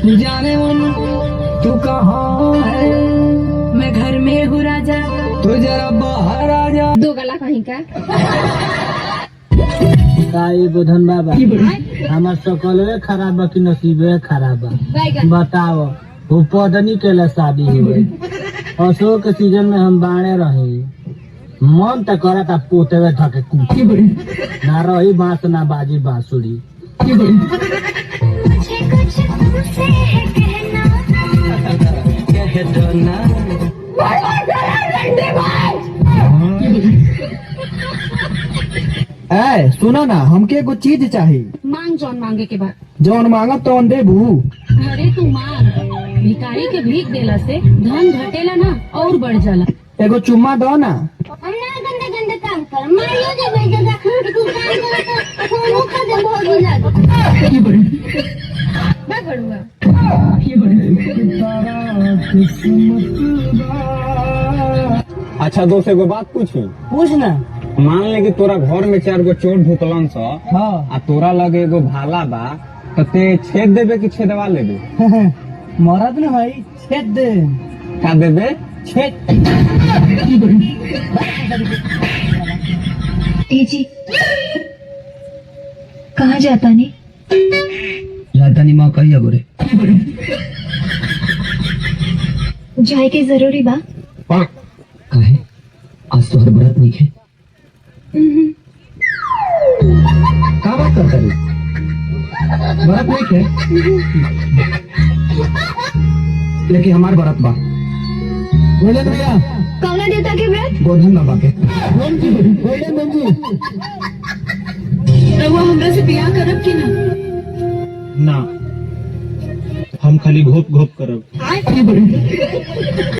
तू जाने मन तू कहाँ है? मैं घर में हूँ राजा। तू जरा बाहर आ जा। दो गला कहीं का। काई बुधन बाबा हमार सकलवे खराब बा कि नसीबे खराब बा बताओ। वो पदनी के शादी हुई अशोक के सीजन में हम बाणे रहे मन तक करा था पोते हुए थके कुटी ना रही बांस ना बाजी बांसुरी। ए सुनो ना हमके एगो चीज चाहिए। मांग जौन मांगे के बाद। जौन मांगब तौन देबू। अरे तू मांग, भिखारी के भीख देला से धन घटेला ना और बढ़ जाला। एगो चुम्मा दो ना। गंदे गंदे काम कर मारियो दे भाई दादा तू काम कर तो फोन कर दे बहुत दिला मैं बड़ुआ। अच्छा दोस्त एगो बात पूछी। पूछ ना। मान ले कि तोरा घर में 4 गो चोर ढुकलन स हाँ। आ तोरा लगे एगो भाला बा तो ते छेद देबे कि छेदवा लेबे? मरद न भाई छेद दे। का देबे? छेद। जी कहाँ जाता नहीं? जाता नहीं माँ कही बोरे। जाए के जरूरी बा? काहे आज तो हर व्रत नहीं है। का बात करता रे? व्रत नहीं है लेकिन हमार व्रत बा। बोले भैया कौना देवता के व्रत? गोधन बाबा के। बोले जी रउआ हमरा से बियाह करब कि ना? ना हम खाली घोप घोप करब।